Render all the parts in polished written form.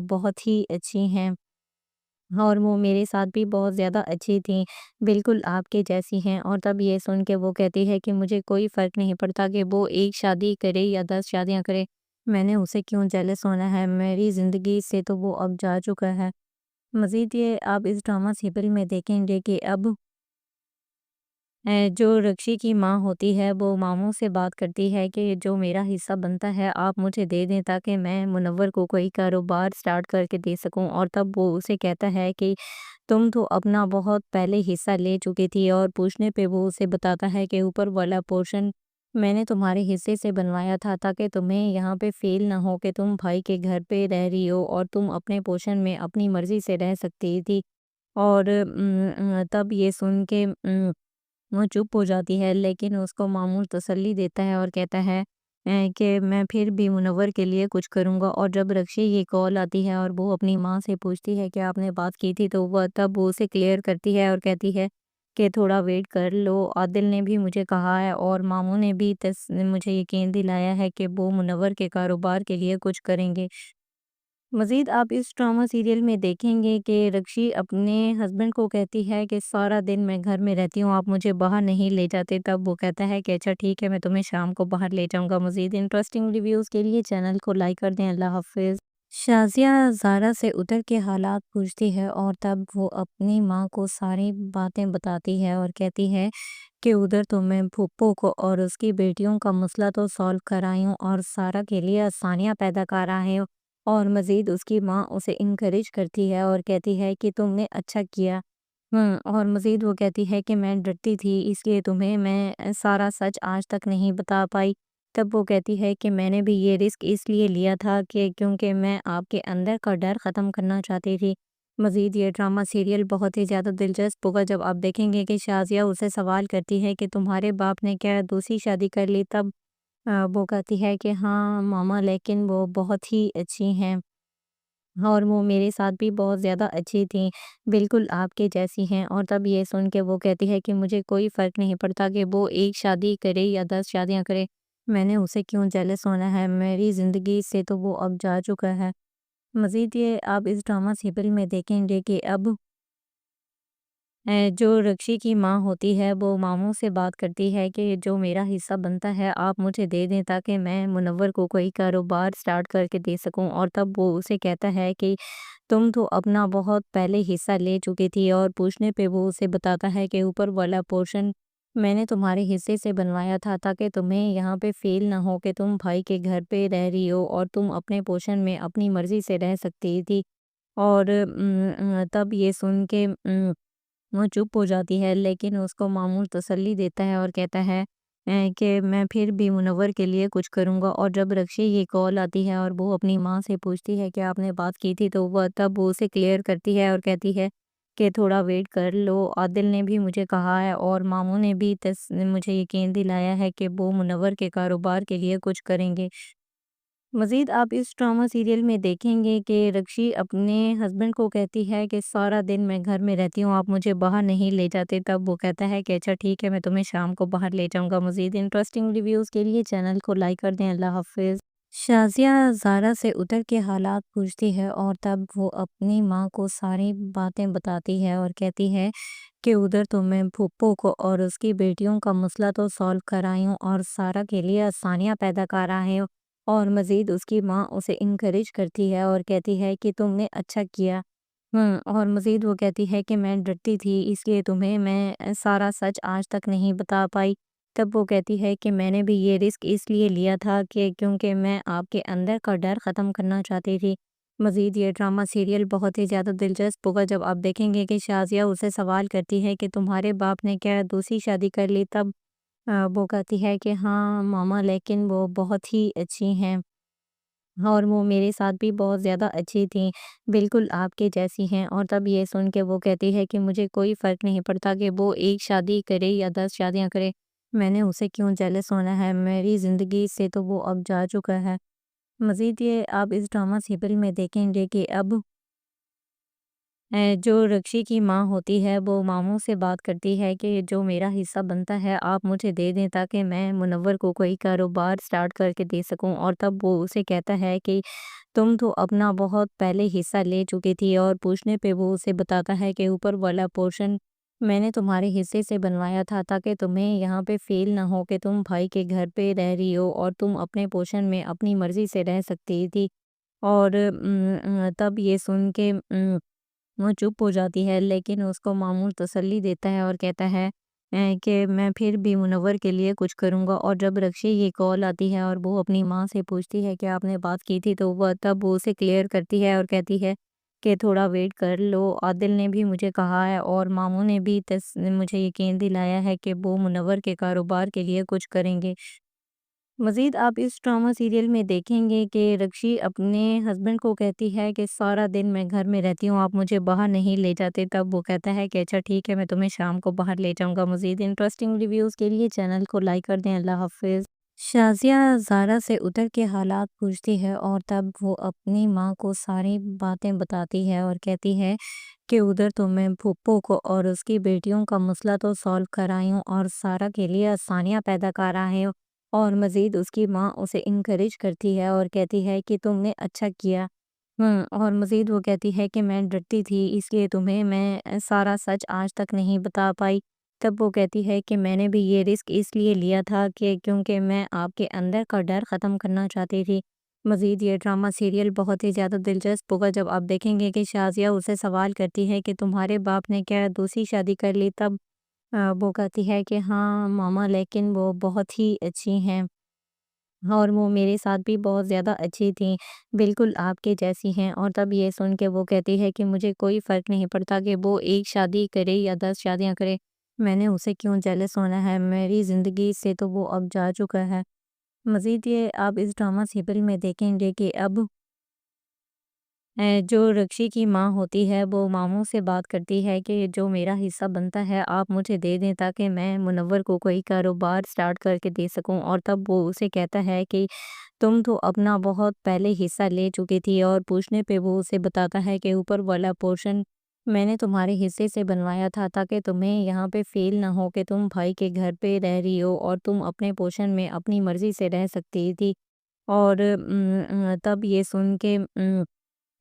बहुत ही अच्छी हैं और वो मेरे साथ भी बहुत ज़्यादा अच्छी थीं, बिल्कुल आपके जैसी हैं। और तब ये सुन के वो कहती है कि मुझे कोई फ़र्क नहीं पड़ता कि वो 1 शादी करे या 10 शादियाँ करे, मैंने उसे क्यों जेलस होना है, मेरी ज़िंदगी से तो वो अब जा चुका है। मज़ीद ये आप इस ड्रामा सीरियल में देखेंगे कि अब जो रक्षी की माँ होती है वो मामू से बात करती है कि जो मेरा हिस्सा बनता है आप मुझे दे दें ताकि मैं मुनव्वर को कोई कारोबार स्टार्ट करके दे सकूं। और तब वो उसे कहता है कि तुम तो अपना बहुत पहले हिस्सा ले चुकी थी। और पूछने पे वो उसे बताता है कि ऊपर वाला पोर्शन मैंने तुम्हारे हिस्से से बनवाया था ताकि तुम्हें यहाँ पे फील ना हो कि तुम भाई के घर पे रह रही हो और तुम अपने पोर्शन में अपनी मर्जी से रह सकती थी। और तब ये सुन के वो चुप हो जाती है, लेकिन उसको मामूल तसल्ली देता है और कहता है कि मैं फिर भी मुनव्वर के लिए कुछ करूँगा। और जब रक्षी की कॉल आती है और वो अपनी माँ से पूछती है कि आपने बात की थी, तो वह तब वो उसे क्लियर करती है और कहती है कि थोड़ा वेट कर लो, आदिल ने भी मुझे कहा है और मामू ने भी मुझे यकीन दिलाया है कि वो मुनव्वर के कारोबार के लिए कुछ करेंगे। मज़ीद आप इस ड्रामा सीरियल में देखेंगे कि रक्षी अपने हस्बैंड को कहती है कि सारा दिन मैं घर में रहती हूँ, आप मुझे बाहर नहीं ले जाते। तब वो कहता है कि अच्छा ठीक है, मैं तुम्हें शाम को बाहर ले जाऊँगा। मज़ीद इंटरेस्टिंग रिव्यूज़ के लिए चैनल को लाइक कर दें। अल्लाह हाफ़िज़। शाज़िया ज़ारा से उतर के हालात पूछती है और तब वो अपनी माँ को सारी बातें बताती है और कहती है कि उधर तो मैं फूप्पो को और उसकी बेटियों का मसला तो सॉल्व कर आई हूँ और सारा के लिए आसानियाँ पैदा कर रहे हूँ। और मज़ीद उसकी माँ उसे इनकरेज करती है और कहती है कि तुमने अच्छा किया। और मज़ीद वो कहती है कि मैं डरती थी इसलिए तुम्हें मैं सारा सच आज तक नहीं बता पाई। तब वो कहती है कि मैंने भी ये रिस्क इसलिए लिया था कि क्योंकि मैं आपके अंदर का डर ख़त्म करना चाहती थी। मज़ीद ये ड्रामा सीरियल बहुत ही ज़्यादा दिलचस्प होगा जब आप देखेंगे कि शाज़िया उसे सवाल करती है कि तुम्हारे बाप ने क्या दूसरी शादी कर ली। तब वो कहती है कि हाँ मामा, लेकिन वो बहुत ही अच्छी हैं और वो मेरे साथ भी बहुत ज़्यादा अच्छी थीं, बिल्कुल आपके जैसी हैं। और तब ये सुन के वो कहती है कि मुझे कोई फ़र्क नहीं पड़ता कि वो 1 शादी करे या 10 शादियाँ करे, मैंने उसे क्यों जेलस होना है, मेरी ज़िंदगी से तो वो अब जा चुका है। मज़ीद ये आप इस ड्रामा सीरियल में देखेंगे कि अब जो रक्षी की माँ होती है वो मामू से बात करती है कि जो मेरा हिस्सा बनता है आप मुझे दे दें ताकि मैं मुनव्वर को कोई कारोबार स्टार्ट करके दे सकूं। और तब वो उसे कहता है कि तुम तो अपना बहुत पहले हिस्सा ले चुकी थी। और पूछने पे वो उसे बताता है कि ऊपर वाला पोर्शन मैंने तुम्हारे हिस्से से बनवाया था ताकि तुम्हें यहाँ पे फील ना हो कि तुम भाई के घर पे रह रही हो और तुम अपने पोर्शन में अपनी मर्जी से रह सकती थी। और तब ये सुन के वो चुप हो जाती है, लेकिन उसको मामूल तसल्ली देता है और कहता है कि मैं फिर भी मुनव्वर के लिए कुछ करूँगा। और जब रक्षी की कॉल आती है और वो अपनी माँ से पूछती है कि आपने बात की थी, तो वह तब वो उसे क्लियर करती है और कहती है कि थोड़ा वेट कर लो, आदिल ने भी मुझे कहा है और मामू ने भी मुझे यकीन दिलाया है कि वो मुनव्वर के कारोबार के लिए कुछ करेंगे। मज़ीद आप इस ड्रामा सीरियल में देखेंगे कि रक्षी अपने हस्बैंड को कहती है कि सारा दिन मैं घर में रहती हूँ, आप मुझे बाहर नहीं ले जाते। तब वो कहता है कि अच्छा ठीक है, मैं तुम्हें शाम को बाहर ले जाऊँगा। मज़ीद इंटरेस्टिंग रिव्यूज़ के लिए चैनल को लाइक कर दें। अल्लाह हाफ़िज़। शाज़िया ज़ारा से उतर के हालात पूछती है और तब वो अपनी माँ को सारी बातें बताती है और कहती है कि उधर तो मैं फूप्पो को और उसकी बेटियों का मसला तो सॉल्व कर आई हूँ और सारा के लिए आसानियाँ पैदा कर रहे हूँ। और मज़ीद उसकी माँ उसे इनकरेज करती है और कहती है कि तुमने अच्छा किया। और मज़ीद वो कहती है कि मैं डरती थी इसलिए तुम्हें मैं सारा सच आज तक नहीं बता पाई। तब वो कहती है कि मैंने भी ये रिस्क इसलिए लिया था कि क्योंकि मैं आपके अंदर का डर ख़त्म करना चाहती थी। मज़ीद ये ड्रामा सीरियल बहुत ही ज़्यादा दिलचस्प होगा जब आप देखेंगे कि शाज़िया उसे सवाल करती है कि तुम्हारे बाप ने क्या दूसरी शादी कर ली। तब वो कहती है कि हाँ मामा, लेकिन वो बहुत ही अच्छी हैं और वो मेरे साथ भी बहुत ज़्यादा अच्छी थीं, बिल्कुल आपके जैसी हैं। और तब ये सुन के वो कहती है कि मुझे कोई फ़र्क नहीं पड़ता कि वो 1 शादी करे या 10 शादियाँ करे, मैंने उसे क्यों जेलस होना है, मेरी ज़िंदगी से तो वो अब जा चुका है। मज़ीद ये आप इस ड्रामा सीरियल में देखेंगे कि अब जो रक्षी की माँ होती है वो मामू से बात करती है कि जो मेरा हिस्सा बनता है आप मुझे दे दें ताकि मैं मुनव्वर को कोई कारोबार स्टार्ट करके दे सकूं। और तब वो उसे कहता है कि तुम तो अपना बहुत पहले हिस्सा ले चुकी थी। और पूछने पे वो उसे बताता है कि ऊपर वाला पोर्शन मैंने तुम्हारे हिस्से से बनवाया था ताकि तुम्हें यहाँ पे फील ना हो कि तुम भाई के घर पे रह रही हो और तुम अपने पोर्शन में अपनी मर्जी से रह सकती थी। और तब ये सुन के वो चुप हो जाती है, लेकिन उसको मामूल तसल्ली देता है और कहता है कि मैं फिर भी मुनव्वर के लिए कुछ करूँगा। और जब रक्षी ये कॉल आती है और वो अपनी माँ से पूछती है कि आपने बात की थी, तो वह तब वो उसे क्लियर करती है और कहती है कि थोड़ा वेट कर लो, आदिल ने भी मुझे कहा है और मामू ने भी मुझे यकीन दिलाया है कि वो मुनव्वर के कारोबार के लिए कुछ करेंगे। मज़ीद आप इस ड्रामा सीरियल में देखेंगे कि रक्षी अपने हस्बैंड को कहती है कि सारा दिन मैं घर में रहती हूँ, आप मुझे बाहर नहीं ले जाते। तब वो कहता है कि अच्छा ठीक है, मैं तुम्हें शाम को बाहर ले जाऊँगा। मज़ीद इंटरेस्टिंग रिव्यूज़ के लिए चैनल को लाइक कर दें। अल्लाह हाफ़िज़। शाज़िया ज़ारा से उतर के हालात पूछती है और तब वो अपनी माँ को सारी बातें बताती है और कहती है कि उधर तो मैं फूप्पो को और उसकी बेटियों का मसला तो सॉल्व कर आई हूँ और सारा के लिए आसानियाँ पैदा कर रहे हो। और मज़ीद उसकी माँ उसे इनकरेज करती है और कहती है कि तुमने अच्छा किया। और मज़ीद वो कहती है कि मैं डरती थी इसलिए तुम्हें मैं सारा सच आज तक नहीं बता पाई। तब वो कहती है कि मैंने भी ये रिस्क इसलिए लिया था कि क्योंकि मैं आपके अंदर का डर ख़त्म करना चाहती थी। मज़ीद ये ड्रामा सीरियल बहुत ही ज़्यादा दिलचस्प होगा जब आप देखेंगे कि शाज़िया उसे सवाल करती है कि तुम्हारे बाप ने क्या दूसरी शादी कर ली। तब वो कहती है कि हाँ मामा, लेकिन वो बहुत ही अच्छी हैं और वो मेरे साथ भी बहुत ज़्यादा अच्छी थीं, बिल्कुल आपके जैसी हैं। और तब ये सुन के वो कहती है कि मुझे कोई फ़र्क नहीं पड़ता कि वो 1 शादी करे या 10 शादियाँ करे, मैंने उसे क्यों जेलस होना है, मेरी ज़िंदगी से तो वो अब जा चुका है। मज़ीद ये आप इस ड्रामा सीरियल में देखेंगे कि अब जो रक्षी की माँ होती है वो मामू से बात करती है कि जो मेरा हिस्सा बनता है आप मुझे दे दें ताकि मैं मुनव्वर को कोई कारोबार स्टार्ट करके दे सकूं। और तब वो उसे कहता है कि तुम तो अपना बहुत पहले हिस्सा ले चुकी थी। और पूछने पे वो उसे बताता है कि ऊपर वाला पोर्शन मैंने तुम्हारे हिस्से से बनवाया था ताकि तुम्हें यहाँ पे फील ना हो कि तुम भाई के घर पे रह रही हो और तुम अपने पोर्शन में अपनी मर्जी से रह सकती थी। और तब ये सुन के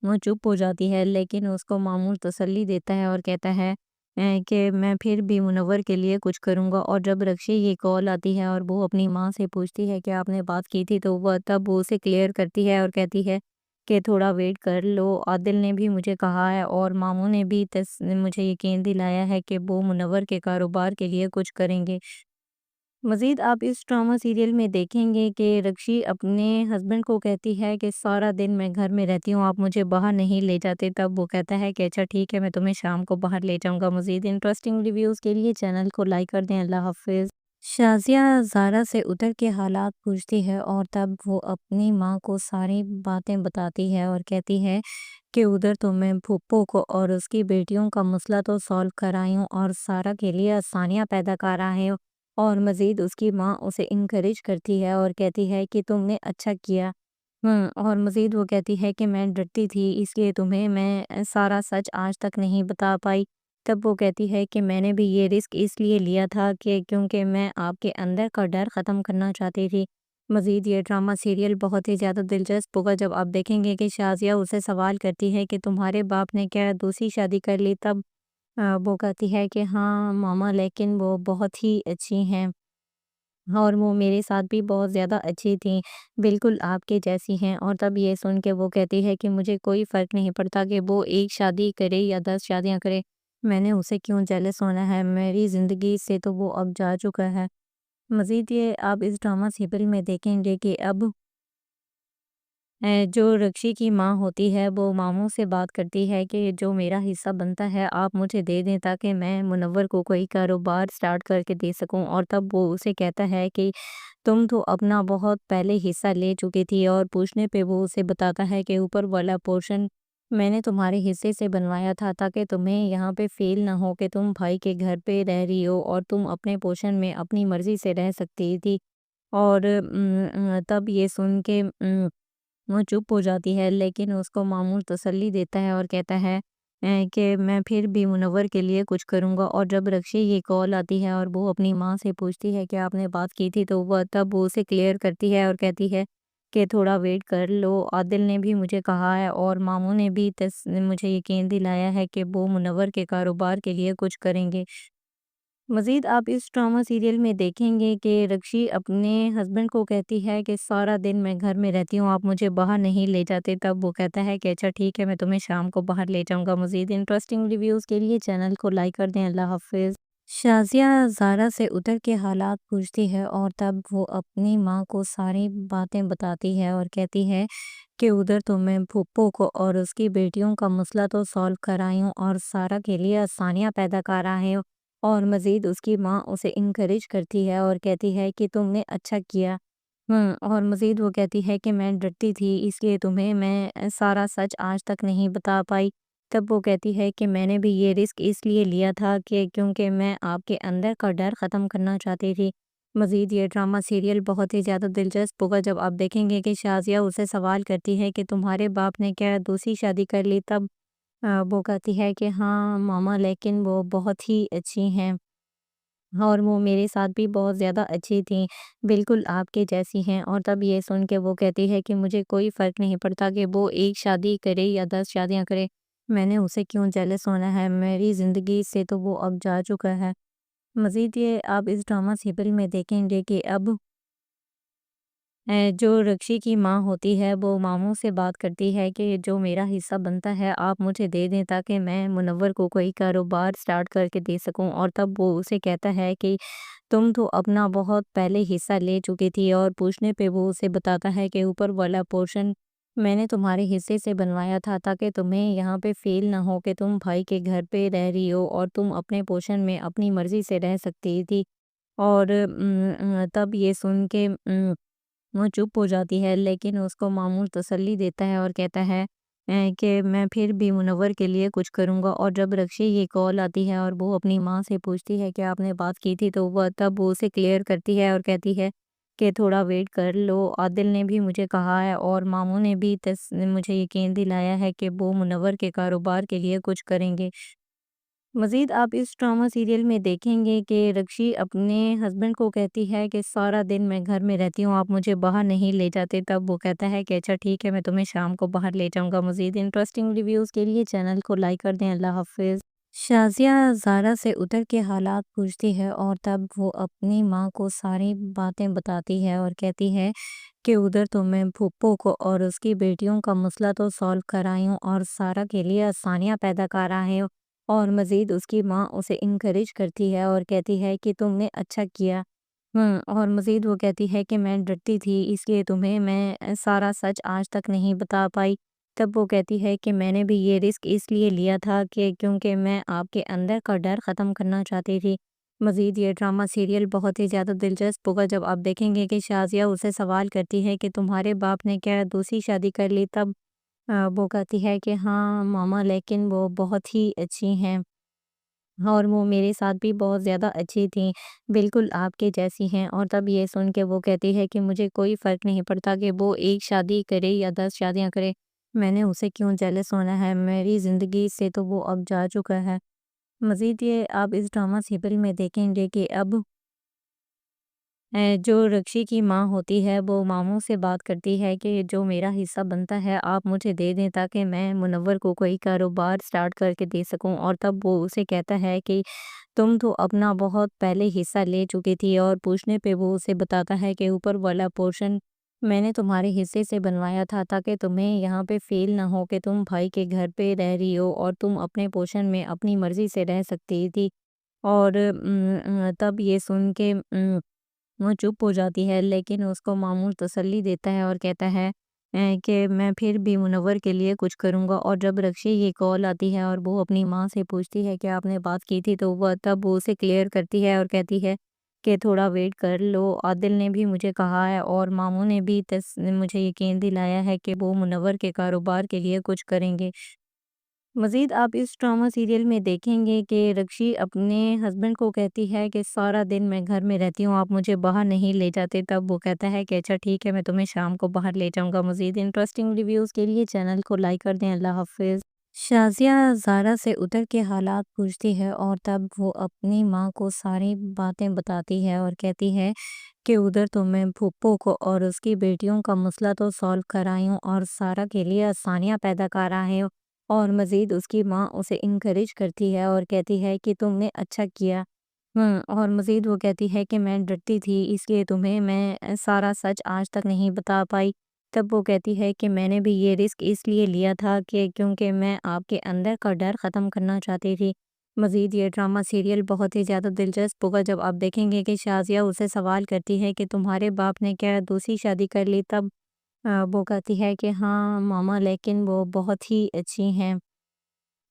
वो चुप हो जाती है, लेकिन उसको मामूल तसल्ली देता है और कहता है कि मैं फिर भी मुनव्वर के लिए कुछ करूँगा। और जब रक्षी ये कॉल आती है और वो अपनी माँ से पूछती है कि आपने बात की थी, तो वह तब वो उसे क्लियर करती है और कहती है कि थोड़ा वेट कर लो, आदिल ने भी मुझे कहा है और मामू ने भी मुझे यकीन दिलाया है कि वो मुनव्वर के कारोबार के लिए कुछ करेंगे। मज़ीद आप इस ड्रामा सीरियल में देखेंगे कि रक्षी अपने हस्बैंड को कहती है कि सारा दिन मैं घर में रहती हूँ, आप मुझे बाहर नहीं ले जाते। तब वो कहता है कि अच्छा ठीक है, मैं तुम्हें शाम को बाहर ले जाऊँगा। मज़ीद इंटरेस्टिंग रिव्यूज़ के लिए चैनल को लाइक कर दें। अल्लाह हाफ़िज़। शाज़िया ज़ारा से उतर के हालात पूछती है और तब वो अपनी माँ को सारी बातें बताती है और कहती है कि उधर तो मैं फूप्पो को और उसकी बेटियों का मसला तो सॉल्व कर आई हूँ और सारा के लिए आसानियाँ पैदा कर रहे हो। और मज़ीद उसकी माँ उसे इनकरेज करती है और कहती है कि तुमने अच्छा किया। और मज़ीद वो कहती है कि मैं डरती थी इसलिए तुम्हें मैं सारा सच आज तक नहीं बता पाई। तब वो कहती है कि मैंने भी ये रिस्क इसलिए लिया था कि क्योंकि मैं आपके अंदर का डर ख़त्म करना चाहती थी। मज़ीद ये ड्रामा सीरियल बहुत ही ज़्यादा दिलचस्प होगा जब आप देखेंगे कि शाज़िया उसे सवाल करती है कि तुम्हारे बाप ने क्या दूसरी शादी कर ली। तब वो कहती है कि हाँ मामा, लेकिन वो बहुत ही अच्छी हैं और वो मेरे साथ भी बहुत ज़्यादा अच्छी थीं, बिल्कुल आपके जैसी हैं। और तब ये सुन के वो कहती है कि मुझे कोई फ़र्क नहीं पड़ता कि वो 1 शादी करे या 10 शादियाँ करे, मैंने उसे क्यों जेलस होना है, मेरी ज़िंदगी से तो वो अब जा चुका है। मज़ीद ये आप इस ड्रामा सीरियल में देखेंगे कि अब जो रक्षी की माँ होती है वो मामू से बात करती है कि जो मेरा हिस्सा बनता है आप मुझे दे दें ताकि मैं मुनव्वर को कोई कारोबार स्टार्ट करके दे सकूं। और तब वो उसे कहता है कि तुम तो अपना बहुत पहले हिस्सा ले चुकी थी। और पूछने पे वो उसे बताता है कि ऊपर वाला पोर्शन मैंने तुम्हारे हिस्से से बनवाया था ताकि तुम्हें यहाँ पे फील ना हो कि तुम भाई के घर पे रह रही हो और तुम अपने पोर्शन में अपनी मर्जी से रह सकती थी। और तब ये सुन के वो चुप हो जाती है, लेकिन उसको मामूल तसल्ली देता है और कहता है कि मैं फिर भी मुनव्वर के लिए कुछ करूँगा। और जब रक्षी की कॉल आती है और वो अपनी माँ से पूछती है कि आपने बात की थी, तो वह तब वो उसे क्लियर करती है और कहती है कि थोड़ा वेट कर लो, आदिल ने भी मुझे कहा है और मामू ने भी मुझे यकीन दिलाया है कि वो मुनव्वर के कारोबार के लिए कुछ करेंगे। मज़ीद आप इस ड्रामा सीरियल में देखेंगे कि रक्षी अपने हस्बैंड को कहती है कि सारा दिन मैं घर में रहती हूँ, आप मुझे बाहर नहीं ले जाते। तब वो कहता है कि अच्छा ठीक है, मैं तुम्हें शाम को बाहर ले जाऊँगा। मज़ीद इंटरेस्टिंग रिव्यूज़ के लिए चैनल को लाइक कर दें। अल्लाह हाफ़िज़। शाज़िया ज़ारा से उतर के हालात पूछती है और तब वो अपनी माँ को सारी बातें बताती है और कहती है कि उधर तो मैं फूप्पो को और उसकी बेटियों का मसला तो सॉल्व कर आई हूँ और सारा के लिए आसानियाँ पैदा कर रहे हो। और मज़ीद उसकी माँ उसे इनकरेज करती है और कहती है कि तुमने अच्छा किया। और मज़ीद वो कहती है कि मैं डरती थी, इसलिए तुम्हें मैं सारा सच आज तक नहीं बता पाई। तब वो कहती है कि मैंने भी ये रिस्क इसलिए लिया था कि क्योंकि मैं आपके अंदर का डर ख़त्म करना चाहती थी। मज़ीद ये ड्रामा सीरियल बहुत ही ज़्यादा दिलचस्प होगा जब आप देखेंगे कि शाज़िया उसे सवाल करती है कि तुम्हारे बाप ने क्या दूसरी शादी कर ली? तब वो कहती है कि हाँ मामा, लेकिन वो बहुत ही अच्छी हैं और वो मेरे साथ भी बहुत ज़्यादा अच्छी थीं, बिल्कुल आपके जैसी हैं। और तब ये सुन के वो कहती है कि मुझे कोई फ़र्क नहीं पड़ता कि वो एक शादी करे या 10 शादियाँ करे, मैंने उसे क्यों जेलस होना है, मेरी ज़िंदगी से तो वो अब जा चुका है। मज़ीद ये आप इस ड्रामा सीरियल में देखेंगे कि अब जो रक्षी की माँ होती है वो मामू से बात करती है कि जो मेरा हिस्सा बनता है आप मुझे दे दें ताकि मैं मुनव्वर को कोई कारोबार स्टार्ट करके दे सकूं। और तब वो उसे कहता है कि तुम तो अपना बहुत पहले हिस्सा ले चुकी थी। और पूछने पे वो उसे बताता है कि ऊपर वाला पोर्शन मैंने तुम्हारे हिस्से से बनवाया था ताकि तुम्हें यहाँ पे फील ना हो कि तुम भाई के घर पे रह रही हो और तुम अपने पोर्शन में अपनी मर्जी से रह सकती थी। और तब ये सुन के वो चुप हो जाती है, लेकिन उसको मामूल तसल्ली देता है और कहता है कि मैं फिर भी मुनव्वर के लिए कुछ करूँगा। और जब रक्षी ये कॉल आती है और वो अपनी माँ से पूछती है कि आपने बात की थी, तो वह तब वो उसे क्लियर करती है और कहती है कि थोड़ा वेट कर लो, आदिल ने भी मुझे कहा है और मामू ने भी मुझे यकीन दिलाया है कि वो मुनव्वर के कारोबार के लिए कुछ करेंगे। मज़ीद आप इस ड्रामा सीरियल में देखेंगे कि रक्षी अपने हस्बैंड को कहती है कि सारा दिन मैं घर में रहती हूँ, आप मुझे बाहर नहीं ले जाते। तब वो कहता है कि अच्छा ठीक है, मैं तुम्हें शाम को बाहर ले जाऊँगा। मज़ीद इंटरेस्टिंग रिव्यूज़ के लिए चैनल को लाइक कर दें। अल्लाह हाफ़िज़। शाज़िया ज़ारा से उतर के हालात पूछती है और तब वो अपनी माँ को सारी बातें बताती है और कहती है कि उधर तो मैं फूप्पो को और उसकी बेटियों का मसला तो सॉल्व कर आई हूँ और सारा के लिए आसानियाँ पैदा कर रहे हो। और मज़ीद उसकी माँ उसे इनकरेज करती है और कहती है कि तुमने अच्छा किया। और मज़ीद वो कहती है कि मैं डरती थी, इसलिए तुम्हें मैं सारा सच आज तक नहीं बता पाई। तब वो कहती है कि मैंने भी ये रिस्क इसलिए लिया था कि क्योंकि मैं आपके अंदर का डर ख़त्म करना चाहती थी। मज़ीद ये ड्रामा सीरियल बहुत ही ज़्यादा दिलचस्प होगा जब आप देखेंगे कि शाज़िया उसे सवाल करती है कि तुम्हारे बाप ने क्या दूसरी शादी कर ली? तब वो कहती है कि हाँ मामा, लेकिन वो बहुत ही अच्छी हैं और वो मेरे साथ भी बहुत ज़्यादा अच्छी थीं, बिल्कुल आपके जैसी हैं। और तब ये सुन के वो कहती है कि मुझे कोई फ़र्क नहीं पड़ता कि वो एक शादी करे या 10 शादियाँ करे, मैंने उसे क्यों जेलस होना है, मेरी ज़िंदगी से तो वो अब जा चुका है। मज़ीद ये आप इस ड्रामा सीरियल में देखेंगे कि अब जो रक्षी की माँ होती है वो मामू से बात करती है कि जो मेरा हिस्सा बनता है आप मुझे दे दें ताकि मैं मुनव्वर को कोई कारोबार स्टार्ट करके दे सकूं। और तब वो उसे कहता है कि तुम तो अपना बहुत पहले हिस्सा ले चुकी थी। और पूछने पे वो उसे बताता है कि ऊपर वाला पोर्शन मैंने तुम्हारे हिस्से से बनवाया था ताकि तुम्हें यहाँ पे फील ना हो कि तुम भाई के घर पे रह रही हो और तुम अपने पोर्शन में अपनी मर्जी से रह सकती थी। और तब ये सुन के वो चुप हो जाती है, लेकिन उसको मामूल तसल्ली देता है और कहता है कि मैं फिर भी मुनव्वर के लिए कुछ करूँगा। और जब रक्षी ये कॉल आती है और वो अपनी माँ से पूछती है कि आपने बात की थी, तो वह तब वो उसे क्लियर करती है और कहती है कि थोड़ा वेट कर लो, आदिल ने भी मुझे कहा है और मामू ने भी मुझे यकीन दिलाया है कि वो मुनव्वर के कारोबार के लिए कुछ करेंगे। मज़ीद आप इस ड्रामा सीरियल में देखेंगे कि रक्षी अपने हस्बैंड को कहती है कि सारा दिन मैं घर में रहती हूँ, आप मुझे बाहर नहीं ले जाते। तब वो कहता है कि अच्छा ठीक है, मैं तुम्हें शाम को बाहर ले जाऊँगा। मज़ीद इंटरेस्टिंग रिव्यूज़ के लिए चैनल को लाइक कर दें। अल्लाह हाफ़िज़। شازیہ زارا سے اتر کے حالات پوچھتی ہے اور تب وہ اپنی ماں کو ساری باتیں بتاتی ہے اور کہتی ہے کہ ادھر تو میں پھپھو کو اور اس کی بیٹیوں کا مسئلہ تو سالو کر آئی ہوں اور سارا کے لیے آسانیاں پیدا کر رہے ہوں، اور مزید اس کی ماں اسے انکریج کرتی ہے اور کہتی ہے کہ تم نے اچھا کیا۔ اور مزید وہ کہتی ہے کہ میں ڈرتی تھی اس لیے تمہیں میں سارا سچ آج تک نہیں بتا پائی۔ تب وہ کہتی ہے کہ میں نے بھی یہ رسک اس لیے لیا تھا کہ کیونکہ میں آپ کے اندر کا ڈر ختم کرنا چاہتی تھی۔ مزید یہ ڈرامہ سیریل بہت ہی زیادہ دلچسپ ہوگا جب آپ دیکھیں گے کہ شازیہ اسے سوال کرتی ہے کہ تمہارے باپ نے کیا دوسری شادی کر لی؟ تب وہ کہتی ہے کہ ہاں ماما، لیکن وہ بہت ہی اچھی ہیں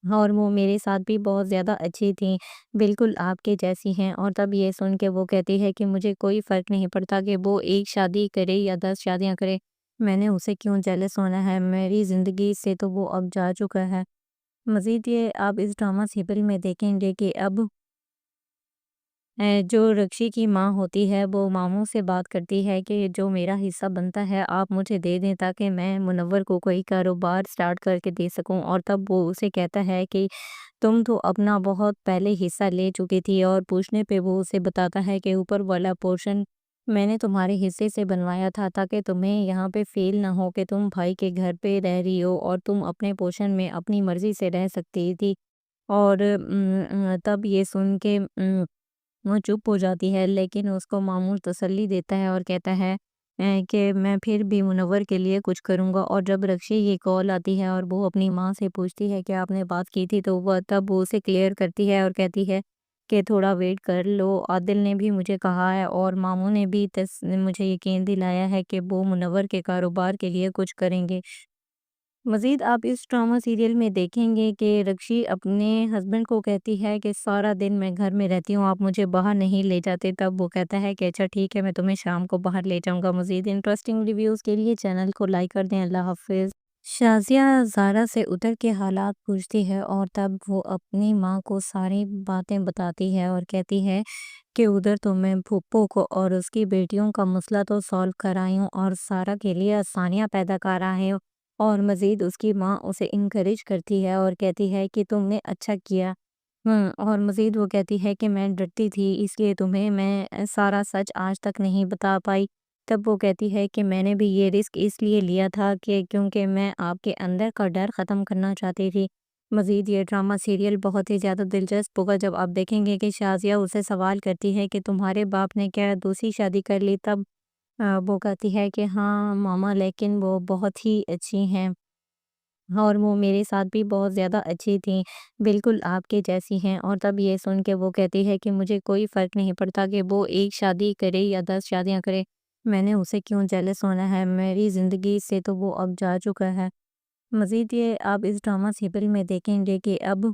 اور وہ میرے ساتھ بھی بہت زیادہ اچھی تھیں، بالکل آپ کے جیسی ہیں۔ اور تب یہ سن کے وہ کہتی ہے کہ مجھے کوئی فرق نہیں پڑتا کہ وہ ایک شادی کرے یا 10 شادیاں کرے، میں نے اسے کیوں جیلس ہونا ہے، میری زندگی سے تو وہ اب جا چکا ہے۔ مزید یہ آپ اس ڈرامہ سیریل میں دیکھیں گے کہ اب جو رکشی کی ماں ہوتی ہے وہ ماموں سے بات کرتی ہے کہ جو میرا حصہ بنتا ہے آپ مجھے دے دیں تاکہ میں منور کو کوئی کاروبار سٹارٹ کر کے دے سکوں، اور تب وہ اسے کہتا ہے کہ تم تو اپنا بہت پہلے حصہ لے چکی تھی، اور پوچھنے پہ وہ اسے بتاتا ہے کہ اوپر والا پورشن میں نے تمہارے حصے سے بنوایا تھا تاکہ تمہیں یہاں پہ فیل نہ ہو کہ تم بھائی کے گھر پہ رہ رہی ہو اور تم اپنے پورشن میں اپنی مرضی سے رہ سکتی تھی۔ اور تب یہ سن کے وہ چپ ہو جاتی ہے، لیکن اس کو ماموں تسلی دیتا ہے اور کہتا ہے کہ میں پھر بھی منور کے لیے کچھ کروں گا۔ اور جب رکشی یہ کال آتی ہے اور وہ اپنی ماں سے پوچھتی ہے کہ آپ نے بات کی تھی، تو وہ اسے کلیئر کرتی ہے اور کہتی ہے کہ تھوڑا ویٹ کر لو، عادل نے بھی مجھے کہا ہے اور ماموں نے بھی مجھے یقین دلایا ہے کہ وہ منور کے کاروبار کے لیے کچھ کریں گے۔ مزید آپ اس ڈرامہ سیریل میں دیکھیں گے کہ رکشی اپنے ہسبینڈ کو کہتی ہے کہ سارا دن میں گھر میں رہتی ہوں، آپ مجھے باہر نہیں لے جاتے۔ تب وہ کہتا ہے کہ اچھا ٹھیک ہے، میں تمہیں شام کو باہر لے جاؤں گا۔ مزید انٹرسٹنگ ریویوز کے لیے چینل کو لائک کر دیں۔ اللہ حافظ۔ شازیہ زارا سے اتر کے حالات پوچھتی ہے اور تب وہ اپنی ماں کو ساری باتیں بتاتی ہے اور کہتی ہے کہ ادھر تو میں پھپھو کو اور اس کی بیٹیوں کا مسئلہ تو سالو کر آئی ہوں اور سارا کے لیے آسانیاں پیدا کر رہے ہوں، اور مزید اس کی ماں اسے انکریج کرتی ہے اور کہتی ہے کہ تم نے اچھا کیا۔ اور مزید وہ کہتی ہے کہ میں ڈرتی تھی اس لیے تمہیں میں سارا سچ آج تک نہیں بتا پائی۔ تب وہ کہتی ہے کہ میں نے بھی یہ رسک اس لیے لیا تھا کہ کیونکہ میں آپ کے اندر کا ڈر ختم کرنا چاہتی تھی۔ مزید یہ ڈرامہ سیریل بہت ہی زیادہ دلچسپ ہوگا جب آپ دیکھیں گے کہ شازیہ اسے سوال کرتی ہے کہ تمہارے باپ نے کیا دوسری شادی کر لی؟ تب وہ کہتی ہے کہ ہاں ماما، لیکن وہ بہت ہی اچھی ہیں اور وہ میرے ساتھ بھی بہت زیادہ اچھی تھیں، بالکل آپ کے جیسی ہیں۔ اور تب یہ سن کے وہ کہتی ہے کہ مجھے کوئی فرق نہیں پڑتا کہ وہ ایک شادی کرے یا 10 شادیاں کرے، میں نے اسے کیوں جیلس ہونا ہے، میری زندگی سے تو وہ اب جا چکا ہے۔ مزید یہ آپ اس ڈرامہ سیریل میں دیکھیں گے کہ اب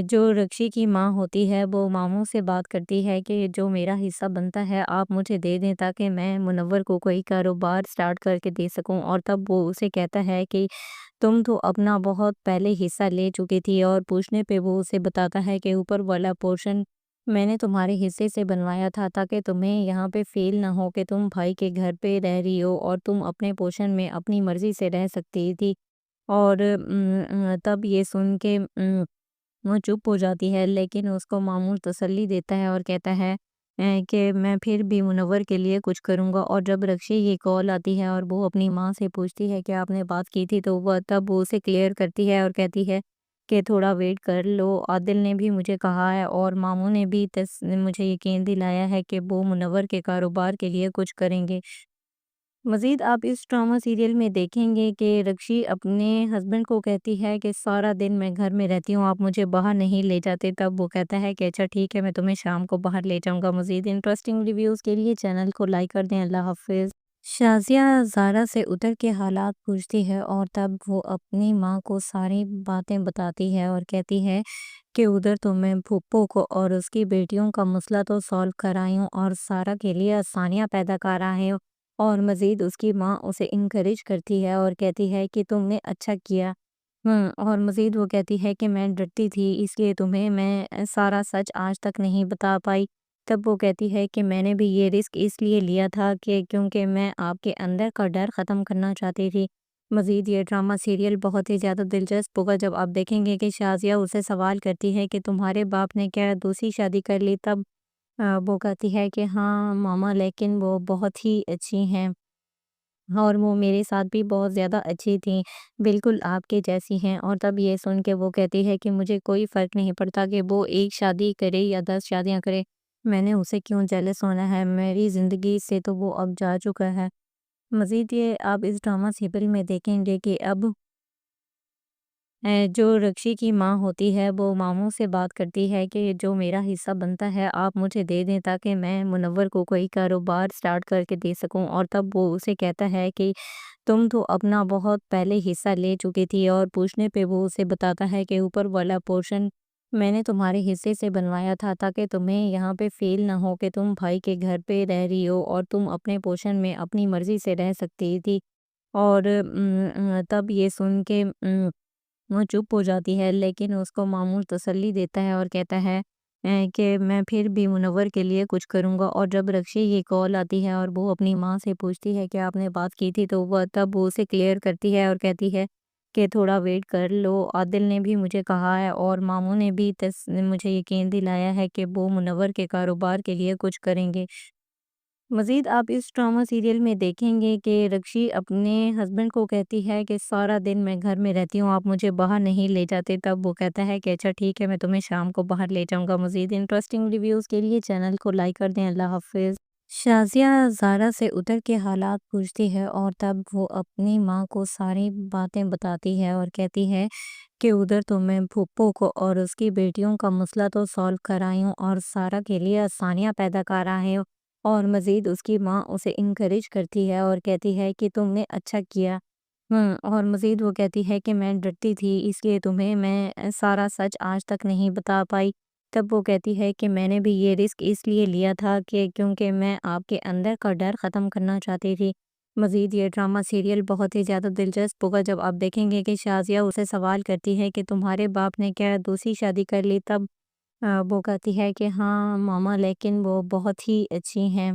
جو رکشی کی ماں ہوتی ہے وہ ماموں سے بات کرتی ہے کہ جو میرا حصہ بنتا ہے آپ مجھے دے دیں تاکہ میں منور کو کوئی کاروبار سٹارٹ کر کے دے سکوں، اور تب وہ اسے کہتا ہے کہ تم تو اپنا بہت پہلے حصہ لے چکی تھی، اور پوچھنے پہ وہ اسے بتاتا ہے کہ اوپر والا پورشن میں نے تمہارے حصے سے بنوایا تھا تاکہ تمہیں یہاں پہ فیل نہ ہو کہ تم بھائی کے گھر پہ رہ رہی ہو اور تم اپنے پورشن میں اپنی مرضی سے رہ سکتی تھی۔ اور تب یہ سن کے وہ چپ ہو جاتی ہے، لیکن اس کو ماموں تسلی دیتا ہے اور کہتا ہے کہ میں پھر بھی منور کے لیے کچھ کروں گا۔ اور جب رکشی یہ کال آتی ہے اور وہ اپنی ماں سے پوچھتی ہے کہ آپ نے بات کی تھی، تو تب وہ اسے کلیئر کرتی ہے اور کہتی ہے کہ تھوڑا ویٹ کر لو، عادل نے بھی مجھے کہا ہے اور ماموں نے بھی مجھے یقین دلایا ہے کہ وہ منور کے کاروبار کے لیے کچھ کریں گے۔ مزید آپ اس ڈرامہ سیریل میں دیکھیں گے کہ رکشی اپنے ہسبینڈ کو کہتی ہے کہ سارا دن میں گھر میں رہتی ہوں، آپ مجھے باہر نہیں لے جاتے۔ تب وہ کہتا ہے کہ اچھا ٹھیک ہے، میں تمہیں شام کو باہر لے جاؤں گا۔ مزید انٹرسٹنگ ریویوز کے لیے چینل کو لائک کر دیں۔ اللہ حافظ۔ شازیہ زارا سے اتر کے حالات پوچھتی ہے اور تب وہ اپنی ماں کو ساری باتیں بتاتی ہے اور کہتی ہے کہ ادھر تو میں پھپھو کو اور اس کی بیٹیوں کا مسئلہ تو سالو کر آئی ہوں اور سارا کے لیے آسانیاں پیدا کر رہے ہوں، اور مزید اس کی ماں اسے انکریج کرتی ہے اور کہتی ہے کہ تم نے اچھا کیا۔ اور مزید وہ کہتی ہے کہ میں ڈرتی تھی اس لیے تمہیں میں سارا سچ آج تک نہیں بتا پائی۔ تب وہ کہتی ہے کہ میں نے بھی یہ رسک اس لیے لیا تھا کہ کیونکہ میں آپ کے اندر کا ڈر ختم کرنا چاہتی تھی۔ مزید یہ ڈرامہ سیریل بہت ہی زیادہ دلچسپ ہوگا جب آپ دیکھیں گے کہ شازیہ اسے سوال کرتی ہے کہ تمہارے باپ نے کیا دوسری شادی کر لی، تب وہ کہتی ہے کہ ہاں ماما، لیکن وہ بہت ہی اچھی ہیں اور وہ میرے ساتھ بھی بہت زیادہ اچھی تھیں، بالکل آپ کے جیسی ہیں۔ اور تب یہ سن کے وہ کہتی ہے کہ مجھے کوئی فرق نہیں پڑتا کہ وہ ایک شادی کرے یا 10 شادیاں کرے، میں نے اسے کیوں جیلس ہونا ہے، میری زندگی سے تو وہ اب جا چکا ہے۔ مزید یہ آپ اس ڈرامہ سیریل میں دیکھیں گے کہ اب جو رکشی کی ماں ہوتی ہے وہ ماموں سے بات کرتی ہے کہ جو میرا حصہ بنتا ہے آپ مجھے دے دیں تاکہ میں منور کو کوئی کاروبار سٹارٹ کر کے دے سکوں۔ اور تب وہ اسے کہتا ہے کہ تم تو اپنا بہت پہلے حصہ لے چکی تھی، اور پوچھنے پہ وہ اسے بتاتا ہے کہ اوپر والا پورشن میں نے تمہارے حصے سے بنوایا تھا تاکہ تمہیں یہاں پہ فیل نہ ہو کہ تم بھائی کے گھر پہ رہ رہی ہو، اور تم اپنے پورشن میں اپنی مرضی سے رہ سکتی تھی۔ اور تب یہ سن کے وہ چپ ہو جاتی ہے، لیکن اس کو معمول تسلی دیتا ہے اور کہتا ہے کہ میں پھر بھی منور کے لیے کچھ کروں گا۔ اور جب رکشی یہ کال آتی ہے اور وہ اپنی ماں سے پوچھتی ہے کہ آپ نے بات کی تھی، تو تب وہ اسے کلیئر کرتی ہے اور کہتی ہے کہ تھوڑا ویٹ کر لو، عادل نے بھی مجھے کہا ہے اور ماموں نے بھی مجھے یقین دلایا ہے کہ وہ منور کے کاروبار کے لیے کچھ کریں گے۔ مزید آپ اس ڈرامہ سیریل میں دیکھیں گے کہ رکشی اپنے ہسبینڈ کو کہتی ہے کہ سارا دن میں گھر میں رہتی ہوں، آپ مجھے باہر نہیں لے جاتے، تب وہ کہتا ہے کہ اچھا ٹھیک ہے، میں تمہیں شام کو باہر لے جاؤں گا۔ مزید انٹرسٹنگ ریویوز کے لیے چینل کو لائک کر دیں۔ اللہ حافظ۔ شازیہ زارا سے اتر کے حالات پوچھتی ہے اور تب وہ اپنی ماں کو ساری باتیں بتاتی ہے اور کہتی ہے کہ ادھر تو میں پھپھو کو اور اس کی بیٹیوں کا مسئلہ تو سالو کر آئی ہوں اور سارا کے لیے آسانیاں پیدا کر رہے ہوں۔ اور مزید اس کی ماں اسے انکریج کرتی ہے اور کہتی ہے کہ تم نے اچھا کیا۔ اور مزید وہ کہتی ہے کہ میں ڈرتی تھی، اس لیے تمہیں میں سارا سچ آج تک نہیں بتا پائی۔ تب وہ کہتی ہے کہ میں نے بھی یہ رسک اس لیے لیا تھا کہ کیونکہ میں آپ کے اندر کا ڈر ختم کرنا چاہتی تھی۔ مزید یہ ڈرامہ سیریل بہت ہی زیادہ دلچسپ ہوگا جب آپ دیکھیں گے کہ شازیہ اسے سوال کرتی ہے کہ تمہارے باپ نے کیا دوسری شادی کر لی، تب وہ کہتی ہے کہ ہاں ماما، لیکن وہ بہت ہی اچھی ہیں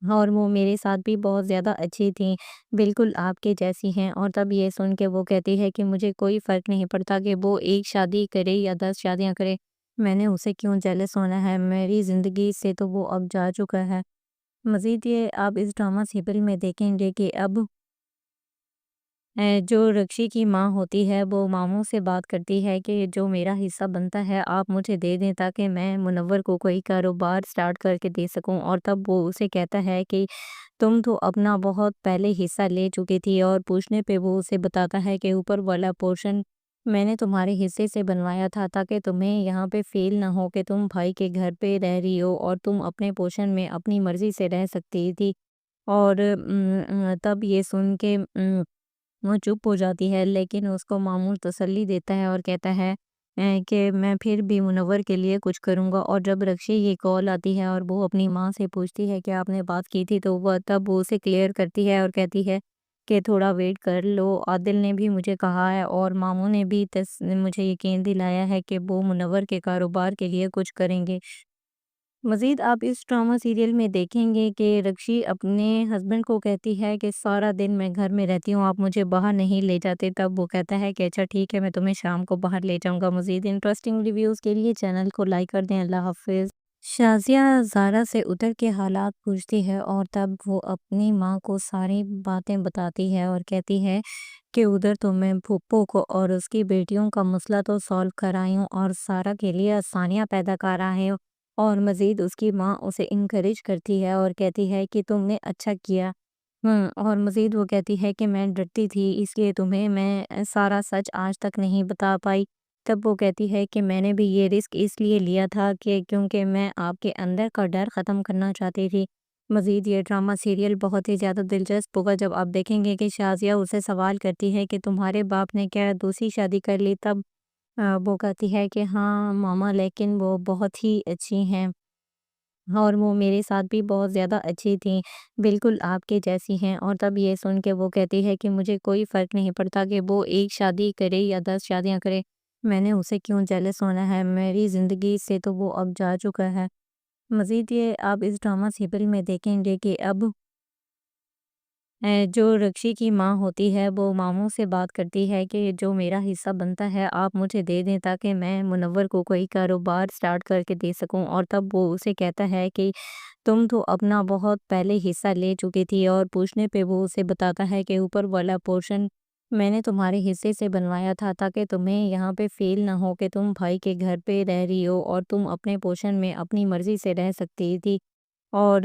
اور وہ میرے ساتھ بھی بہت زیادہ اچھی تھیں، بالکل آپ کے جیسی ہیں۔ اور تب یہ سن کے وہ کہتی ہے کہ مجھے کوئی فرق نہیں پڑتا کہ وہ ایک شادی کرے یا 10 شادیاں کرے، میں نے اسے کیوں جیلس ہونا ہے، میری زندگی سے تو وہ اب جا چکا ہے۔ مزید یہ آپ اس ڈرامہ سیریل میں دیکھیں گے کہ اب جو رکشی کی ماں ہوتی ہے وہ ماموں سے بات کرتی ہے کہ جو میرا حصہ بنتا ہے آپ مجھے دے دیں تاکہ میں منور کو کوئی کاروبار سٹارٹ کر کے دے سکوں۔ اور تب وہ اسے کہتا ہے کہ تم تو اپنا بہت پہلے حصہ لے چکی تھی، اور پوچھنے پہ وہ اسے بتاتا ہے کہ اوپر والا پورشن میں نے تمہارے حصے سے بنوایا تھا تاکہ تمہیں یہاں پہ فیل نہ ہو کہ تم بھائی کے گھر پہ رہ رہی ہو، اور تم اپنے پورشن میں اپنی مرضی سے رہ سکتی تھی۔ اور تب یہ سن کے وہ چپ ہو جاتی ہے، لیکن اس کو معمول تسلی دیتا ہے اور کہتا ہے کہ میں پھر بھی منور کے لیے کچھ کروں گا۔ اور جب رکشی یہ کال آتی ہے اور وہ اپنی ماں سے پوچھتی ہے کہ آپ نے بات کی تھی، تو تب وہ اسے کلیئر کرتی ہے اور کہتی ہے کہ تھوڑا ویٹ کر لو، عادل نے بھی مجھے کہا ہے اور ماموں نے بھی مجھے یقین دلایا ہے کہ وہ منور کے کاروبار کے لیے کچھ کریں گے۔ مزید آپ اس ڈرامہ سیریل میں دیکھیں گے کہ رکشی اپنے ہسبینڈ کو کہتی ہے کہ سارا دن میں گھر میں رہتی ہوں، آپ مجھے باہر نہیں لے جاتے، تب وہ کہتا ہے کہ اچھا ٹھیک ہے، میں تمہیں شام کو باہر لے جاؤں گا۔ مزید انٹرسٹنگ ریویوز کے لیے چینل کو لائک کر دیں۔ اللہ حافظ۔ شازیہ زارا سے اتر کے حالات پوچھتی ہے اور تب وہ اپنی ماں کو ساری باتیں بتاتی ہے اور کہتی ہے کہ ادھر تو میں پھپھو کو اور اس کی بیٹیوں کا مسئلہ تو سالو کر آئی ہوں اور سارا کے لیے آسانیاں پیدا کر رہے ہوں۔ اور مزید اس کی ماں اسے انکریج کرتی ہے اور کہتی ہے کہ تم نے اچھا کیا۔ اور مزید وہ کہتی ہے کہ میں ڈرتی تھی، اس لیے تمہیں میں سارا سچ آج تک نہیں بتا پائی۔ تب وہ کہتی ہے کہ میں نے بھی یہ رسک اس لیے لیا تھا کہ کیونکہ میں آپ کے اندر کا ڈر ختم کرنا چاہتی تھی۔ مزید یہ ڈرامہ سیریل بہت ہی زیادہ دلچسپ ہوگا جب آپ دیکھیں گے کہ شازیہ اسے سوال کرتی ہے کہ تمہارے باپ نے کیا دوسری شادی کر لی، تب وہ کہتی ہے کہ ہاں ماما، لیکن وہ بہت ہی اچھی ہیں اور وہ میرے ساتھ بھی بہت زیادہ اچھی تھیں، بالکل آپ کے جیسی ہیں۔ اور تب یہ سن کے وہ کہتی ہے کہ مجھے کوئی فرق نہیں پڑتا کہ وہ ایک شادی کرے یا 10 شادیاں کرے، میں نے اسے کیوں جیلس ہونا ہے، میری زندگی سے تو وہ اب جا چکا ہے۔ مزید یہ آپ اس ڈرامہ سیریل میں دیکھیں گے کہ اب जो रक्षी की माँ होती है वो मामू से बात करती है कि जो मेरा हिस्सा बनता है आप मुझे दे दें ताकि मैं मुनव्वर को कोई कारोबार स्टार्ट करके दे सकूं। और तब वो उसे कहता है कि तुम तो अपना बहुत पहले हिस्सा ले चुकी थी। और पूछने पे वो उसे बताता है कि ऊपर वाला पोर्शन मैंने तुम्हारे हिस्से से बनवाया था ताकि तुम्हें यहाँ पे फील ना हो कि तुम भाई के घर पे रह रही हो और तुम अपने पोर्शन में अपनी मर्जी से रह सकती थी। और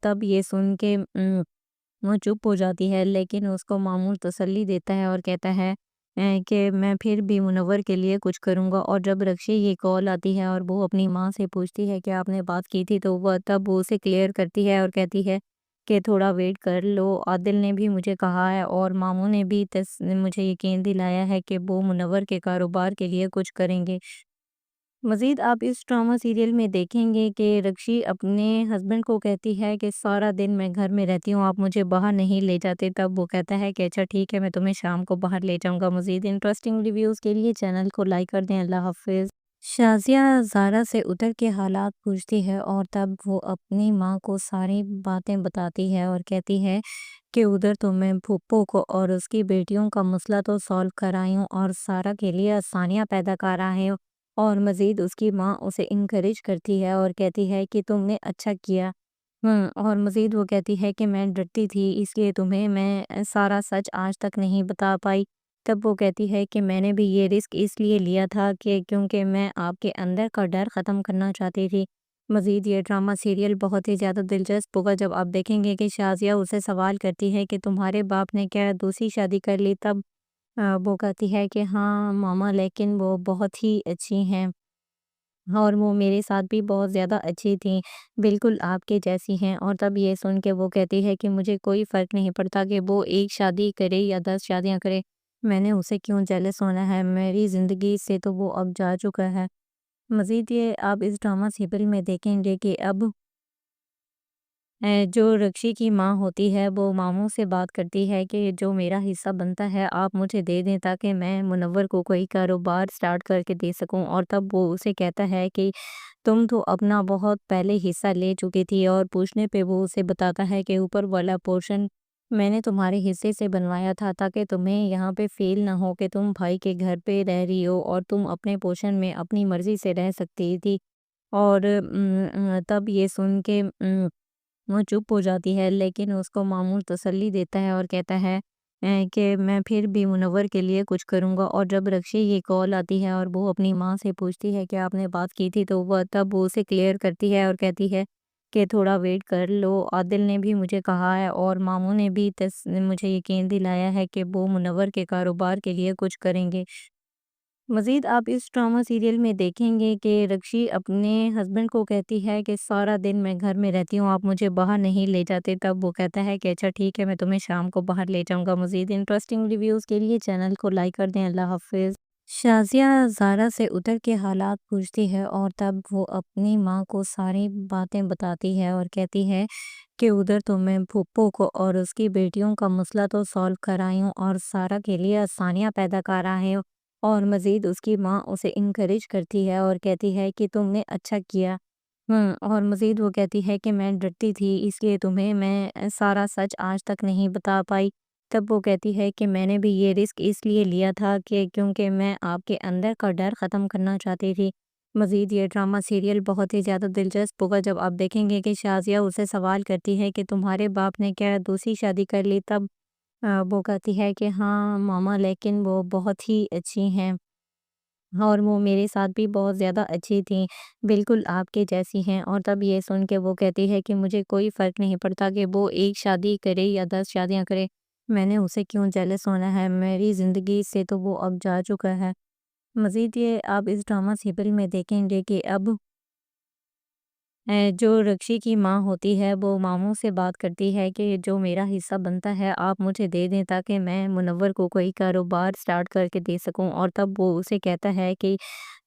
तब ये सुन के वो चुप हो जाती है, लेकिन उसको मामूल तसल्ली देता है और कहता है कि मैं फिर भी मुनव्वर के लिए कुछ करूँगा। और जब रक्षी ये कॉल आती है और वो अपनी माँ से पूछती है कि आपने बात की थी, तो वह तब वो उसे क्लियर करती है और कहती है कि थोड़ा वेट कर लो। आदिल ने भी मुझे कहा है और मामू ने भी मुझे यकीन दिलाया है कि वो मुनव्वर के कारोबार के लिए कुछ करेंगे। मज़ीद आप इस ड्रामा सीरियल में देखेंगे कि रक्षी अपने हस्बैंड को कहती है कि सारा दिन मैं घर में रहती हूँ, आप मुझे बाहर नहीं ले जाते। तब वो कहता है कि अच्छा ठीक है, मैं तुम्हें शाम को बाहर ले जाऊँगा। मज़ीद इंटरेस्टिंग रिव्यूज़ के लिए चैनल को लाइक कर दें। अल्लाह हाफ़िज़। शाज़िया ज़ारा से उतर के हालात पूछती है और तब वो अपनी माँ को सारी बातें बताती है और कहती है कि उधर तो मैं फूप्पो को और उसकी बेटियों का मसला तो सॉल्व कर आई हूँ और सारा के लिए आसानियाँ पैदा कर आए हूँ। और मज़ीद उसकी माँ उसे इनकरेज करती है और कहती है कि तुमने अच्छा किया। और मज़ीद वो कहती है कि मैं डरती थी इसलिए तुम्हें मैं सारा सच आज तक नहीं बता पाई। तब वो कहती है कि मैंने भी ये रिस्क इसलिए लिया था कि क्योंकि मैं आपके अंदर का डर ख़त्म करना चाहती थी। मज़ीद ये ड्रामा सीरियल बहुत ही ज़्यादा दिलचस्प होगा जब आप देखेंगे कि शाज़िया उसे सवाल करती है कि तुम्हारे बाप ने क्या दूसरी शादी कर ली। तब वो कहती है कि हाँ मामा, लेकिन वो बहुत ही अच्छी हैं और वो मेरे साथ भी बहुत ज़्यादा अच्छी थीं, बिल्कुल आपके जैसी हैं। और तब ये सुन के वो कहती है कि मुझे कोई फ़र्क नहीं पड़ता कि वो 1 शादी करे या 10 शादियाँ करे, मैंने उसे क्यों जेलस होना है, मेरी ज़िंदगी से तो वो अब जा चुका है। मज़ीद ये आप इस ड्रामा सीरियल में देखेंगे कि अब जो रक्षी की माँ होती है वो मामू से बात करती है कि जो मेरा हिस्सा बनता है आप मुझे दे दें ताकि मैं मुनव्वर को कोई कारोबार स्टार्ट करके दे सकूं। और तब वो उसे कहता है कि तुम तो अपना बहुत पहले हिस्सा ले चुकी थी। और पूछने पे वो उसे बताता है कि ऊपर वाला पोर्शन मैंने तुम्हारे हिस्से से बनवाया था ताकि तुम्हें यहाँ पे फील ना हो कि तुम भाई के घर पे रह रही हो और तुम अपने पोर्शन में अपनी मर्जी से रह सकती थी। और तब ये सुन के वो चुप हो जाती है, लेकिन उसको मामूल तसल्ली देता है और कहता है कि मैं फिर भी मुनव्वर के लिए कुछ करूँगा। और जब रक्षी ये कॉल आती है और वो अपनी माँ से पूछती है कि आपने बात की थी, तो वह तब वो उसे क्लियर करती है और कहती है कि थोड़ा वेट कर लो। आदिल ने भी मुझे कहा है और मामू ने भी मुझे यकीन दिलाया है कि वो मुनव्वर के कारोबार के लिए कुछ करेंगे। मज़ीद आप इस ड्रामा सीरियल में देखेंगे कि रक्षी अपने हस्बैंड को कहती है कि सारा दिन मैं घर में रहती हूँ, आप मुझे बाहर नहीं ले जाते। तब वो कहता है कि अच्छा ठीक है, मैं तुम्हें शाम को बाहर ले जाऊँगा। मज़ीद इंटरेस्टिंग रिव्यूज़ के लिए चैनल को लाइक कर दें। अल्लाह हाफ़िज़। शाज़िया ज़ारा से उतर के हालात पूछती है और तब वो अपनी माँ को सारी बातें बताती है और कहती है कि उधर तो मैं फूप्पो को और उसकी बेटियों का मसला तो सॉल्व कर आई हूँ और सारा के लिए आसानियाँ पैदा कर आए हूँ। और मज़ीद उसकी माँ उसे इनकरेज करती है और कहती है कि तुमने अच्छा किया। और मज़ीद वो कहती है कि मैं डरती थी इसलिए तुम्हें मैं सारा सच आज तक नहीं बता पाई। तब वो कहती है कि मैंने भी ये रिस्क इसलिए लिया था कि क्योंकि मैं आपके अंदर का डर ख़त्म करना चाहती थी। मज़ीद ये ड्रामा सीरियल बहुत ही ज़्यादा दिलचस्प होगा जब आप देखेंगे कि शाज़िया उसे सवाल करती है कि तुम्हारे बाप ने क्या दूसरी शादी कर ली। तब वो कहती है कि हाँ मामा, लेकिन वो बहुत ही अच्छी हैं और वो मेरे साथ भी बहुत ज़्यादा अच्छी थीं, बिल्कुल आपके जैसी हैं। और तब ये सुन के वो कहती है कि मुझे कोई फ़र्क नहीं पड़ता कि वो 1 शादी करे या 10 शादियाँ करे, मैंने उसे क्यों जेलस होना है, मेरी ज़िंदगी से तो वो अब जा चुका है। मज़ीद ये आप इस ड्रामा सीरियल में देखेंगे कि अब जो रक्षी की माँ होती है वो मामू से बात करती है कि जो मेरा हिस्सा बनता है आप मुझे दे दें ताकि मैं मुनव्वर को कोई कारोबार स्टार्ट करके दे सकूं। और तब वो उसे कहता है कि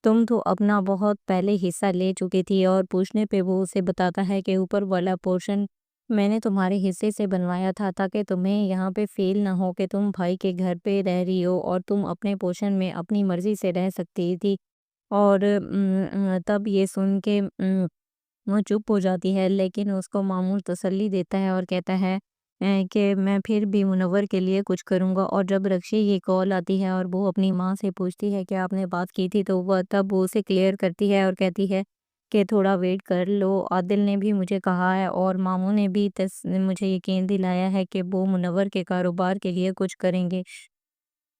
तुम तो अपना बहुत पहले हिस्सा ले चुकी थी। और पूछने पे वो उसे बताता है कि ऊपर वाला पोर्शन मैंने तुम्हारे हिस्से से बनवाया था ताकि तुम्हें यहाँ पे फील ना हो कि तुम भाई के घर पे रह रही हो और तुम अपने पोर्शन में अपनी मर्जी से रह सकती थी। और तब ये सुन के वो चुप हो जाती है, लेकिन उसको मामूल तसल्ली देता है और कहता है کہ میں پھر بھی منور کے لیے کچھ کروں گا۔ اور جب رکشی یہ کال آتی ہے اور وہ اپنی ماں سے پوچھتی ہے کہ آپ نے بات کی تھی، تو تب وہ اسے کلیئر کرتی ہے اور کہتی ہے کہ تھوڑا ویٹ کر لو، عادل نے بھی مجھے کہا ہے اور ماموں نے بھی مجھے یقین دلایا ہے کہ وہ منور کے کاروبار کے لیے کچھ کریں گے۔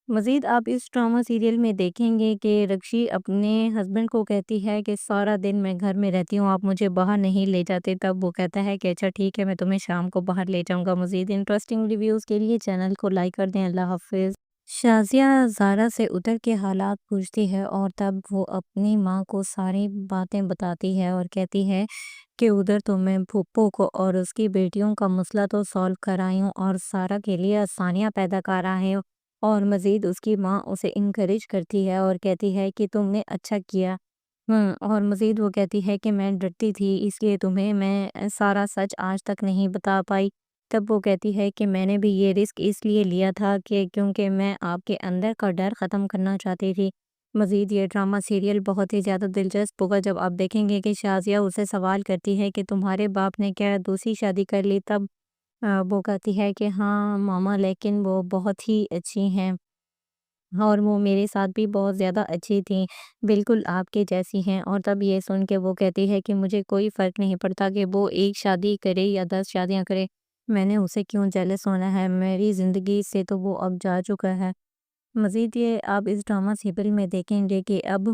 مزید آپ اس ڈرامہ سیریل میں دیکھیں گے کہ رکشی اپنے ہسبینڈ کو کہتی ہے کہ سارا دن میں گھر میں رہتی ہوں، آپ مجھے باہر نہیں لے جاتے، تب وہ کہتا ہے کہ اچھا ٹھیک ہے، میں تمہیں شام کو باہر لے جاؤں گا۔ مزید انٹرسٹنگ ریویوز کے لیے چینل کو لائک کر دیں۔ اللہ حافظ۔ شازیہ زارا سے اتر کے حالات پوچھتی ہے اور تب وہ اپنی ماں کو ساری باتیں بتاتی ہے اور کہتی ہے کہ ادھر تو میں پھپھو کو اور اس کی بیٹیوں کا مسئلہ تو سالو کر آئی ہوں اور سارا کے لیے آسانیاں پیدا کر رہے ہوں۔ اور مزید اس کی ماں اسے انکریج کرتی ہے اور کہتی ہے کہ تم نے اچھا کیا۔ اور مزید وہ کہتی ہے کہ میں ڈرتی تھی، اس لیے تمہیں میں سارا سچ آج تک نہیں بتا پائی۔ تب وہ کہتی ہے کہ میں نے بھی یہ رسک اس لیے لیا تھا کہ کیونکہ میں آپ کے اندر کا ڈر ختم کرنا چاہتی تھی۔ مزید یہ ڈرامہ سیریل بہت ہی زیادہ دلچسپ ہوگا جب آپ دیکھیں گے کہ شازیہ اسے سوال کرتی ہے کہ تمہارے باپ نے کیا دوسری شادی کر لی؟ تب وہ کہتی ہے کہ ہاں ماما، لیکن وہ بہت ہی اچھی ہیں اور وہ میرے ساتھ بھی بہت زیادہ اچھی تھیں، بالکل آپ کے جیسی ہیں۔ اور تب یہ سن کے وہ کہتی ہے کہ مجھے کوئی فرق نہیں پڑتا کہ وہ ایک شادی کرے یا 10 شادیاں کرے، میں نے اسے کیوں جیلس ہونا ہے، میری زندگی سے تو وہ اب جا چکا ہے۔ مزید یہ آپ اس ڈرامہ سیریل میں دیکھیں گے کہ اب